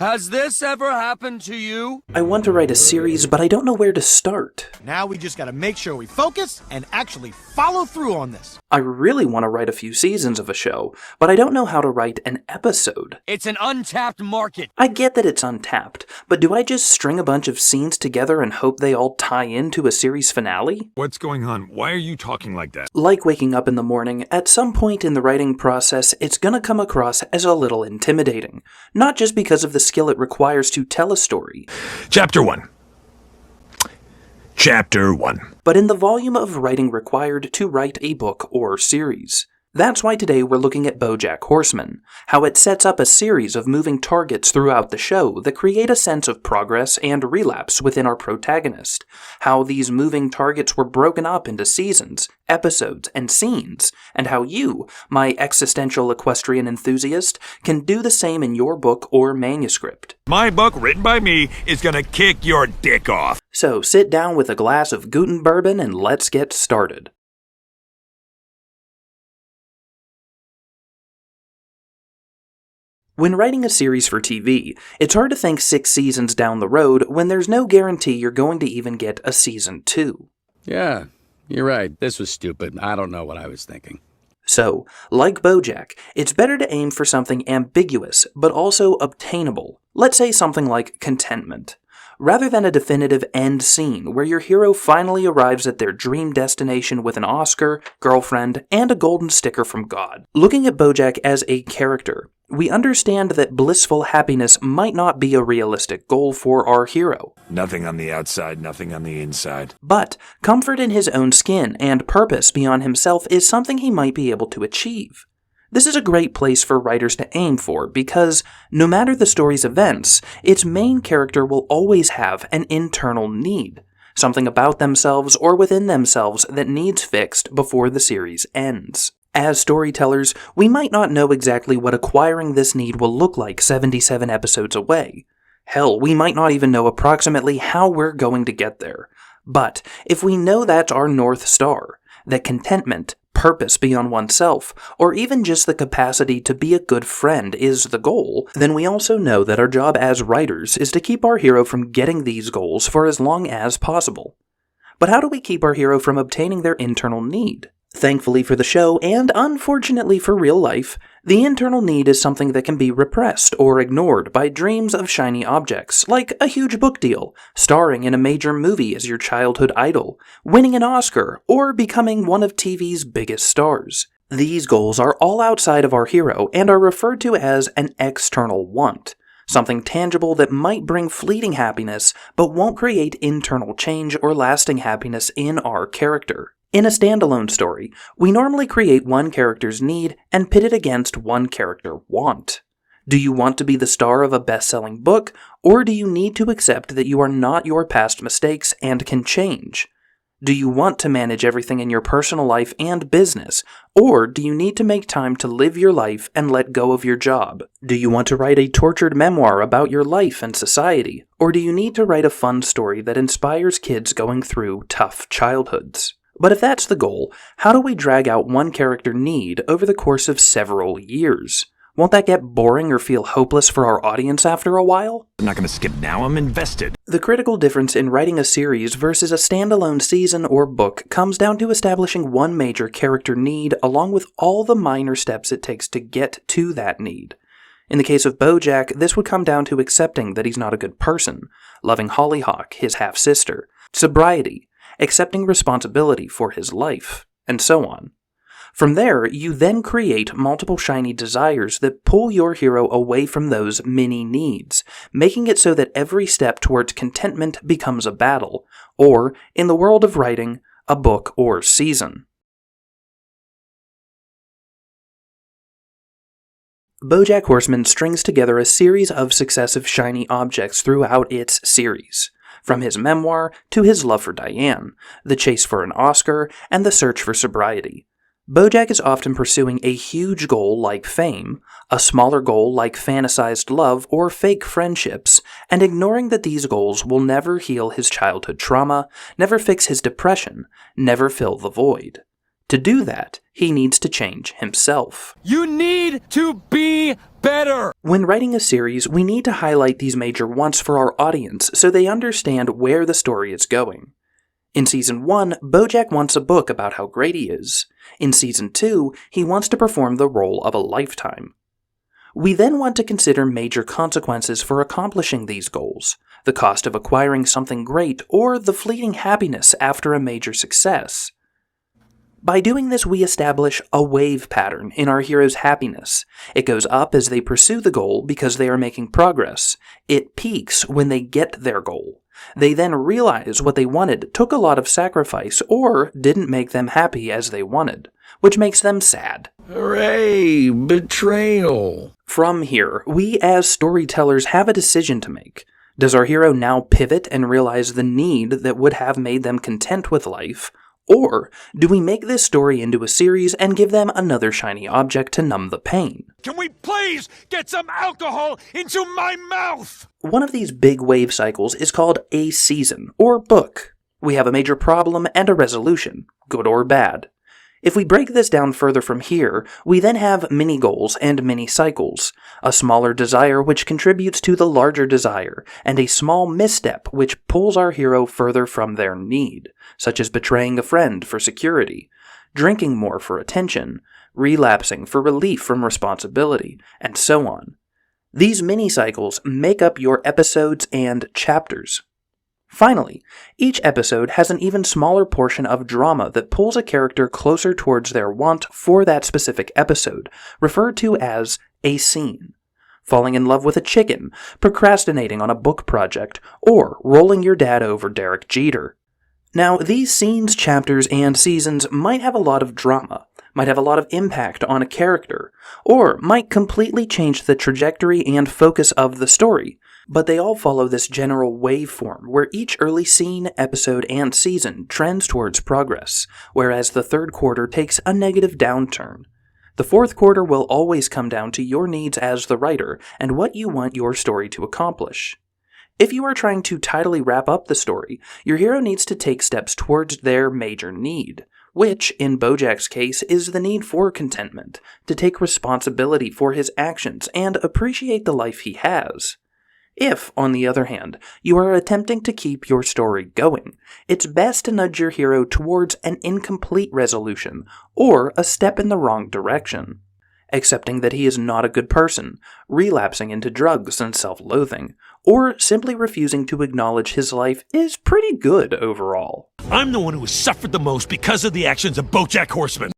Has this ever happened to you? I want to write a series, but I don't know where to start. Now we just gotta make sure we focus and actually follow through on this. I really want to write a few seasons of a show, but I don't know how to write an episode. It's an untapped market. I get that it's untapped, but do I just string a bunch of scenes together and hope they all tie into a series finale? What's going on? Why are you talking like that? Like waking up in the morning, at some point in the writing process, it's gonna come across as a little intimidating. Not just because of the skill it requires to tell a story. Chapter 1. But in the volume of writing required to write a book or series. That's why today we're looking at BoJack Horseman, how it sets up a series of moving targets throughout the show that create a sense of progress and relapse within our protagonist, how these moving targets were broken up into seasons, episodes, and scenes, and how you, my existential equestrian enthusiast, can do the same in your book or manuscript. My book, written by me, is gonna kick your dick off. So sit down with a glass of Guten bourbon and let's get started. When writing a series for TV, it's hard to think 6 seasons down the road when there's no guarantee you're going to even get a season 2. Yeah, you're right. This was stupid. I don't know what I was thinking. So, like BoJack, it's better to aim for something ambiguous, but also obtainable. Let's say something like contentment. Rather than a definitive end scene where your hero finally arrives at their dream destination with an Oscar, girlfriend, and a golden sticker from God. Looking at BoJack as a character, we understand that blissful happiness might not be a realistic goal for our hero. Nothing on the outside, nothing on the inside. But comfort in his own skin and purpose beyond himself is something he might be able to achieve. This is a great place for writers to aim for because, no matter the story's events, its main character will always have an internal need, something about themselves or within themselves that needs fixed before the series ends. As storytellers, we might not know exactly what acquiring this need will look like 77 episodes away. Hell, we might not even know approximately how we're going to get there. But if we know that's our North Star, that contentment, purpose beyond oneself, or even just the capacity to be a good friend is the goal, then we also know that our job as writers is to keep our hero from getting these goals for as long as possible. But how do we keep our hero from obtaining their internal need? Thankfully for the show, and unfortunately for real life, the internal need is something that can be repressed or ignored by dreams of shiny objects, like a huge book deal, starring in a major movie as your childhood idol, winning an Oscar, or becoming one of TV's biggest stars. These goals are all outside of our hero and are referred to as an external want, something tangible that might bring fleeting happiness but won't create internal change or lasting happiness in our character. In a standalone story, we normally create one character's need and pit it against one character want. Do you want to be the star of a best-selling book, or do you need to accept that you are not your past mistakes and can change? Do you want to manage everything in your personal life and business, or do you need to make time to live your life and let go of your job? Do you want to write a tortured memoir about your life and society, or do you need to write a fun story that inspires kids going through tough childhoods? But if that's the goal, how do we drag out one character need over the course of several years? Won't that get boring or feel hopeless for our audience after a while? I'm not gonna skip now, I'm invested. The critical difference in writing a series versus a standalone season or book comes down to establishing one major character need along with all the minor steps it takes to get to that need. In the case of BoJack, this would come down to accepting that he's not a good person, loving Hollyhock, his half-sister, sobriety, accepting responsibility for his life, and so on. From there, you then create multiple shiny desires that pull your hero away from those mini needs, making it so that every step towards contentment becomes a battle, or, in the world of writing, a book or season. BoJack Horseman strings together a series of successive shiny objects throughout its series. From his memoir to his love for Diane, the chase for an Oscar, and the search for sobriety. BoJack is often pursuing a huge goal like fame, a smaller goal like fantasized love or fake friendships, and ignoring that these goals will never heal his childhood trauma, never fix his depression, never fill the void. To do that, he needs to change himself. You need to be better! When writing a series, we need to highlight these major wants for our audience so they understand where the story is going. In Season 1, BoJack wants a book about how great he is. In Season 2, he wants to perform the role of a lifetime. We then want to consider major consequences for accomplishing these goals, the cost of acquiring something great, or the fleeting happiness after a major success. By doing this, we establish a wave pattern in our hero's happiness. It goes up as they pursue the goal because they are making progress. It peaks when they get their goal. They then realize what they wanted took a lot of sacrifice or didn't make them happy as they wanted, which makes them sad. Hooray! Betrayal! From here, we as storytellers have a decision to make. Does our hero now pivot and realize the need that would have made them content with life? Or do we make this story into a series and give them another shiny object to numb the pain? Can we please get some alcohol into my mouth? One of these big wave cycles is called a season, or book. We have a major problem and a resolution, good or bad. If we break this down further from here, we then have mini-goals and mini-cycles, a smaller desire which contributes to the larger desire, and a small misstep which pulls our hero further from their need, such as betraying a friend for security, drinking more for attention, relapsing for relief from responsibility, and so on. These mini-cycles make up your episodes and chapters. Finally, each episode has an even smaller portion of drama that pulls a character closer towards their want for that specific episode, referred to as a scene. Falling in love with a chicken, procrastinating on a book project, or rolling your dad over Derek Jeter. Now, these scenes, chapters, and seasons might have a lot of drama, might have a lot of impact on a character, or might completely change the trajectory and focus of the story, but they all follow this general waveform where each early scene, episode, and season trends towards progress, whereas the third quarter takes a negative downturn. The fourth quarter will always come down to your needs as the writer and what you want your story to accomplish. If you are trying to tidily wrap up the story, your hero needs to take steps towards their major need, which, in BoJack's case, is the need for contentment, to take responsibility for his actions and appreciate the life he has. If, on the other hand, you are attempting to keep your story going, it's best to nudge your hero towards an incomplete resolution, or a step in the wrong direction. Accepting that he is not a good person, relapsing into drugs and self-loathing, or simply refusing to acknowledge his life is pretty good overall. I'm the one who has suffered the most because of the actions of BoJack Horseman.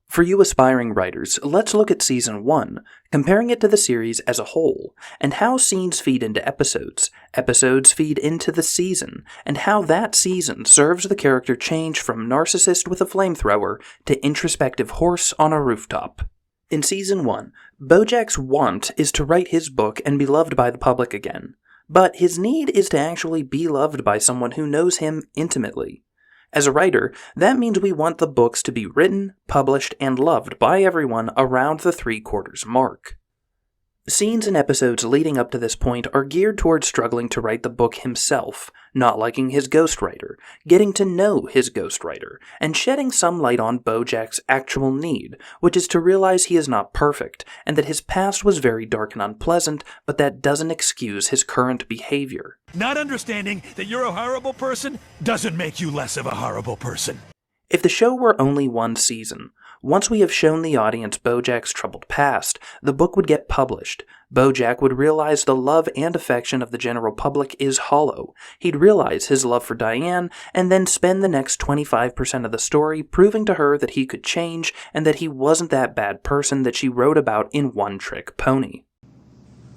For you aspiring writers, let's look at Season 1, comparing it to the series as a whole, and how scenes feed into episodes, episodes feed into the season, and how that season serves the character change from narcissist with a flamethrower to introspective horse on a rooftop. In Season 1, BoJack's want is to write his book and be loved by the public again, but his need is to actually be loved by someone who knows him intimately. As a writer, that means we want the books to be written, published, and loved by everyone around the 3/4 mark. Scenes and episodes leading up to this point are geared towards struggling to write the book himself, not liking his ghostwriter, getting to know his ghostwriter, and shedding some light on BoJack's actual need, which is to realize he is not perfect, and that his past was very dark and unpleasant, but that doesn't excuse his current behavior. Not understanding that you're a horrible person doesn't make you less of a horrible person. If the show were only one season, once we have shown the audience BoJack's troubled past, the book would get published. BoJack would realize the love and affection of the general public is hollow. He'd realize his love for Diane, and then spend the next 25% of the story proving to her that he could change and that he wasn't that bad person that she wrote about in One Trick Pony.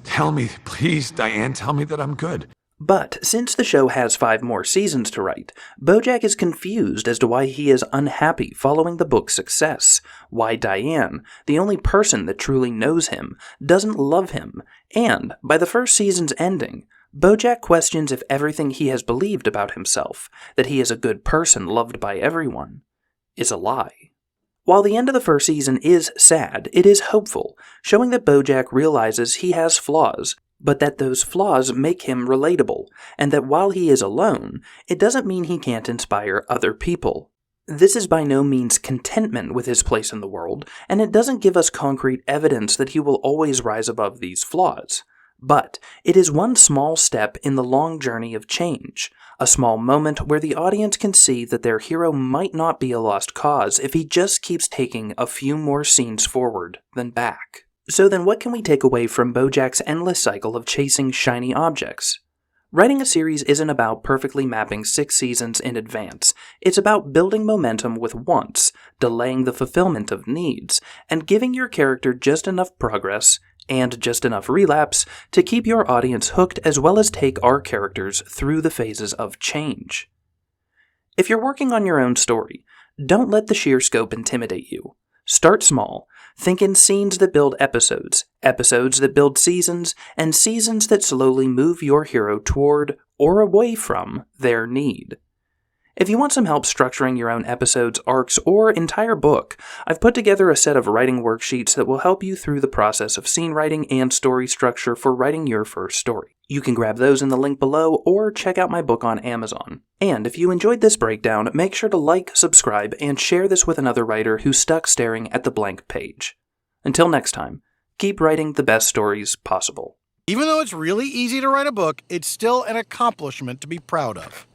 Tell me, please, Diane, tell me that I'm good. But since the show has 5 more seasons to write, BoJack is confused as to why he is unhappy following the book's success, why Diane, the only person that truly knows him, doesn't love him, and, by the first season's ending, BoJack questions if everything he has believed about himself, that he is a good person loved by everyone, is a lie. While the end of the first season is sad, it is hopeful, showing that BoJack realizes he has flaws, but that those flaws make him relatable, and that while he is alone, it doesn't mean he can't inspire other people. This is by no means contentment with his place in the world, and it doesn't give us concrete evidence that he will always rise above these flaws. But it is one small step in the long journey of change, a small moment where the audience can see that their hero might not be a lost cause if he just keeps taking a few more scenes forward than back. So then what can we take away from BoJack's endless cycle of chasing shiny objects? Writing a series isn't about perfectly mapping 6 seasons in advance. It's about building momentum with wants, delaying the fulfillment of needs, and giving your character just enough progress and just enough relapse to keep your audience hooked as well as take our characters through the phases of change. If you're working on your own story, don't let the sheer scope intimidate you. Start small. Think in scenes that build episodes, episodes that build seasons, and seasons that slowly move your hero toward or away from their need. If you want some help structuring your own episodes, arcs, or entire book, I've put together a set of writing worksheets that will help you through the process of scene writing and story structure for writing your first story. You can grab those in the link below or check out my book on Amazon. And if you enjoyed this breakdown, make sure to like, subscribe, and share this with another writer who's stuck staring at the blank page. Until next time, keep writing the best stories possible. Even though it's really easy to write a book, it's still an accomplishment to be proud of.